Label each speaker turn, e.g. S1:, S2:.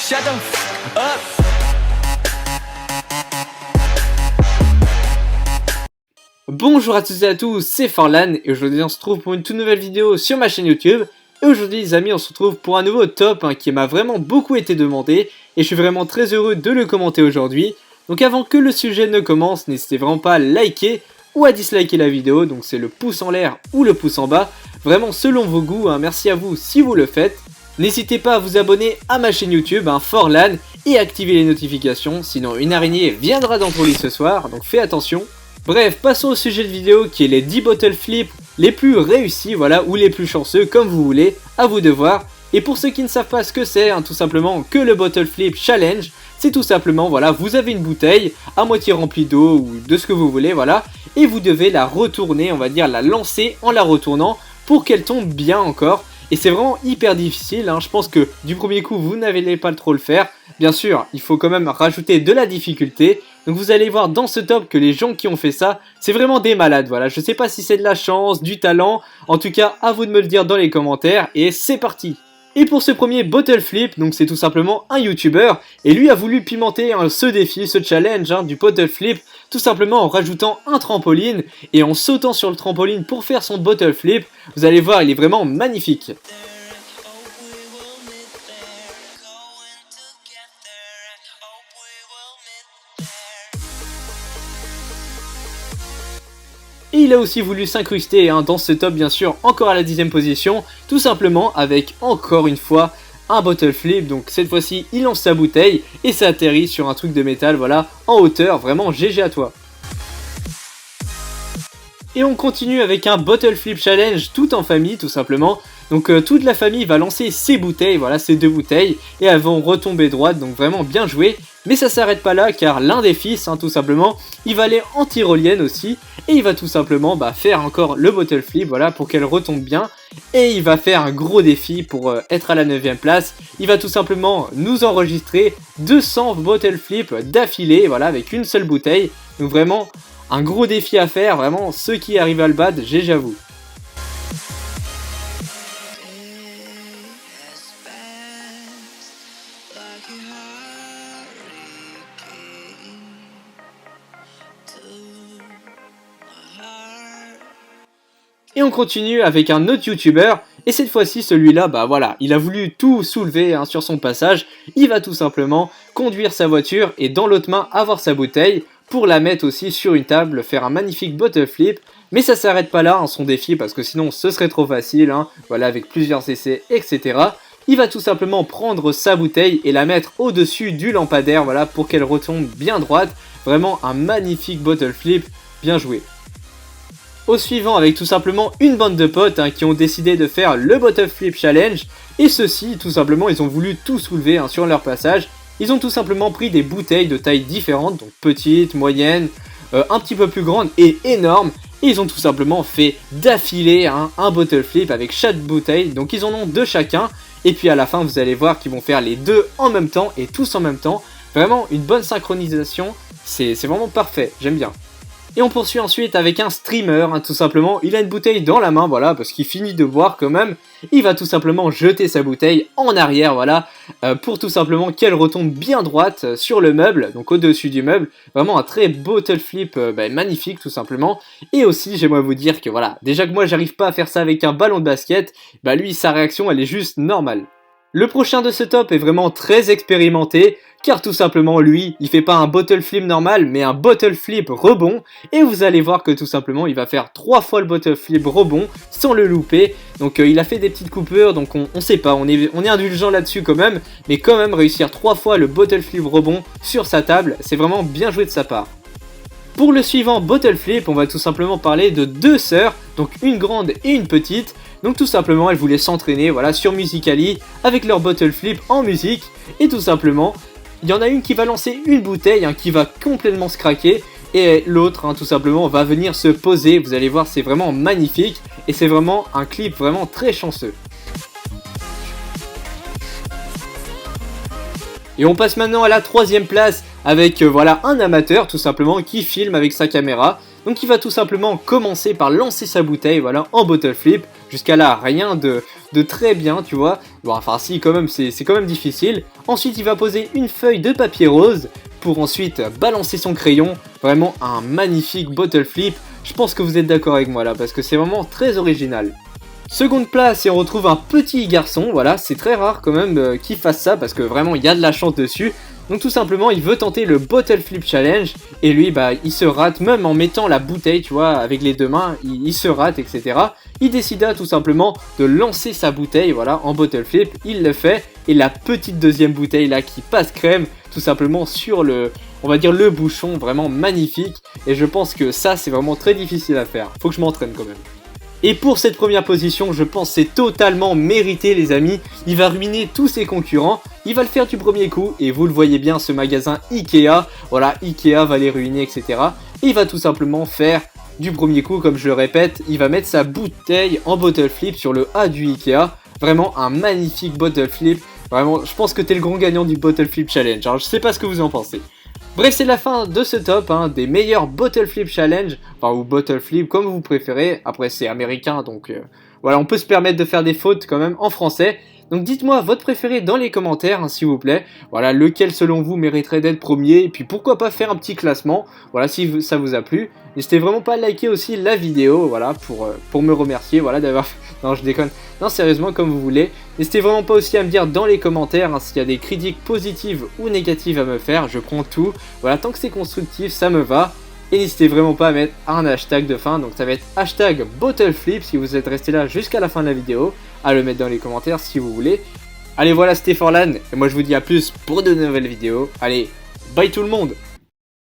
S1: Shut the f up.
S2: Bonjour à toutes et à tous, c'est Forlan et aujourd'hui on se retrouve pour une toute nouvelle vidéo sur ma chaîne YouTube. Et aujourd'hui les amis, on se retrouve pour un nouveau top qui m'a vraiment beaucoup été demandé et je suis vraiment très heureux de le commenter aujourd'hui. Donc avant que le sujet ne commence, n'hésitez vraiment pas à liker ou à disliker la vidéo, donc c'est le pouce en l'air ou le pouce en bas, vraiment selon vos goûts, merci à vous si vous le faites. N'hésitez pas à vous abonner à ma chaîne YouTube, Forlan, et activer les notifications, sinon une araignée viendra dans ton lit ce soir, donc fais attention. Bref, passons au sujet de vidéo qui est les 10 bottle flips les plus réussis, voilà, ou les plus chanceux, comme vous voulez, à vous de voir. Et pour ceux qui ne savent pas ce que c'est, tout simplement que le bottle flip challenge, c'est tout simplement, voilà, vous avez une bouteille à moitié remplie d'eau ou de ce que vous voulez, voilà, et vous devez la retourner, on va dire la lancer en la retournant pour qu'elle tombe bien encore. Et c'est vraiment hyper difficile, je pense que du premier coup vous n'allez pas trop le faire. Bien sûr, il faut quand même rajouter de la difficulté. Donc vous allez voir dans ce top que les gens qui ont fait ça, c'est vraiment des malades, voilà. Je sais pas si c'est de la chance, du talent, en tout cas à vous de me le dire dans les commentaires et c'est parti. Et pour ce premier bottle flip, donc c'est tout simplement un YouTuber, et lui a voulu pimenter ce défi, ce challenge du bottle flip, tout simplement en rajoutant un trampoline, et en sautant sur le trampoline pour faire son bottle flip. Vous allez voir, il est vraiment magnifique. Et il a aussi voulu s'incruster dans ce top, bien sûr, encore à la 10e position, tout simplement avec encore une fois un bottle flip. Donc cette fois-ci il lance sa bouteille et ça atterrit sur un truc de métal, voilà, en hauteur, vraiment GG à toi. Et on continue avec un bottle flip challenge tout en famille, tout simplement. Donc toute la famille va lancer ses bouteilles, voilà, ces deux bouteilles, et elles vont retomber droites, donc vraiment bien joué. Mais ça s'arrête pas là, car l'un des fils, tout simplement, il va aller en tyrolienne aussi, et il va tout simplement faire encore le bottle flip, voilà, pour qu'elle retombe bien. Et il va faire un gros défi pour être à la 9e place. Il va tout simplement nous enregistrer 200 bottle flips d'affilée, voilà, avec une seule bouteille. Donc vraiment, un gros défi à faire, vraiment, ceux qui arrivent à le battre, j'avoue. Et on continue avec un autre YouTuber, et cette fois-ci celui-là, voilà, il a voulu tout soulever sur son passage. Il va tout simplement conduire sa voiture et dans l'autre main avoir sa bouteille pour la mettre aussi sur une table, faire un magnifique bottle flip. Mais ça s'arrête pas là, son défi, parce que sinon ce serait trop facile, voilà, avec plusieurs essais, etc. Il va tout simplement prendre sa bouteille et la mettre au-dessus du lampadaire, voilà, pour qu'elle retombe bien droite. Vraiment un magnifique bottle flip, bien joué. Au suivant, avec tout simplement une bande de potes qui ont décidé de faire le bottle flip challenge. Et ceux-ci, tout simplement, ils ont voulu tout soulever sur leur passage. Ils ont tout simplement pris des bouteilles de tailles différentes, donc petites, moyennes, un petit peu plus grandes et énormes. Et ils ont tout simplement fait d'affilée un bottle flip avec chaque bouteille. Donc ils en ont deux chacun. Et puis à la fin, vous allez voir qu'ils vont faire les deux en même temps et tous en même temps. Vraiment une bonne synchronisation, c'est vraiment parfait, j'aime bien. Et on poursuit ensuite avec un streamer, tout simplement. Il a une bouteille dans la main, voilà, parce qu'il finit de boire quand même. Il va tout simplement jeter sa bouteille en arrière, voilà, pour tout simplement qu'elle retombe bien droite sur le meuble, donc au-dessus du meuble. Vraiment un très bottle flip magnifique, tout simplement. Et aussi, j'aimerais vous dire que voilà, déjà que moi j'arrive pas à faire ça avec un ballon de basket, lui, sa réaction, elle est juste normale. Le prochain de ce top est vraiment très expérimenté, car tout simplement lui, il fait pas un bottle flip normal, mais un bottle flip rebond, et vous allez voir que tout simplement il va faire 3 fois le bottle flip rebond, sans le louper. Donc il a fait des petites coupures, donc on sait pas, on est indulgent là-dessus quand même, mais quand même réussir 3 fois le bottle flip rebond sur sa table, c'est vraiment bien joué de sa part. Pour le suivant bottle flip, on va tout simplement parler de deux sœurs, donc une grande et une petite. Donc tout simplement, elles voulaient s'entraîner, voilà, sur Musical.ly avec leur bottle flip en musique. Et tout simplement, il y en a une qui va lancer une bouteille qui va complètement se craquer. Et l'autre, tout simplement, va venir se poser. Vous allez voir, c'est vraiment magnifique. Et c'est vraiment un clip vraiment très chanceux. Et on passe maintenant à la 3e place avec voilà, un amateur tout simplement qui filme avec sa caméra. Donc il va tout simplement commencer par lancer sa bouteille, voilà, en bottle flip. Jusqu'à là, rien de de très bien, tu vois. Bon, enfin si, quand même, c'est quand même difficile. Ensuite, il va poser une feuille de papier rose pour ensuite balancer son crayon. Vraiment un magnifique bottle flip. Je pense que vous êtes d'accord avec moi là, parce que c'est vraiment très original. Seconde place, et on retrouve un petit garçon, voilà, c'est très rare quand même qu'il fasse ça, parce que vraiment, il y a de la chance dessus. Donc tout simplement, il veut tenter le Bottle Flip Challenge, et lui, bah, il se rate, même en mettant la bouteille, tu vois, avec les deux mains, il se rate, etc. Il décida tout simplement de lancer sa bouteille, voilà, en Bottle Flip, il le fait, et la petite deuxième bouteille là, qui passe crème, tout simplement sur le, on va dire le bouchon, vraiment magnifique, et je pense que ça, c'est vraiment très difficile à faire, faut que je m'entraîne quand même. Et pour cette première position, je pense que c'est totalement mérité les amis. Il va ruiner tous ses concurrents, il va le faire du premier coup, et vous le voyez bien, ce magasin Ikea, voilà, Ikea va les ruiner, etc. Et il va tout simplement faire du premier coup, comme je le répète, il va mettre sa bouteille en bottle flip sur le A du Ikea. Vraiment un magnifique bottle flip, vraiment, je pense que t'es le grand gagnant du bottle flip challenge, alors je sais pas ce que vous en pensez. Bref, c'est la fin de ce top, hein, des meilleurs Bottle Flip Challenge, enfin ou Bottle Flip comme vous préférez, après c'est américain donc voilà, on peut se permettre de faire des fautes quand même en français. Donc dites-moi votre préféré dans les commentaires hein, s'il vous plaît, voilà lequel selon vous mériterait d'être premier, et puis pourquoi pas faire un petit classement, voilà si ça vous a plu. N'hésitez vraiment pas à liker aussi la vidéo, voilà pour me remercier, voilà d'avoir... Non je déconne, non sérieusement comme vous voulez. N'hésitez vraiment pas aussi à me dire dans les commentaires hein, s'il y a des critiques positives ou négatives à me faire, je prends tout. Voilà, tant que c'est constructif, ça me va. Et n'hésitez vraiment pas à mettre un hashtag de fin, donc ça va être hashtag BottleFlip si vous êtes resté là jusqu'à la fin de la vidéo. À le mettre dans les commentaires si vous voulez. Allez voilà, c'était Forlan, et moi je vous dis à plus pour de nouvelles vidéos. Allez, bye tout le monde!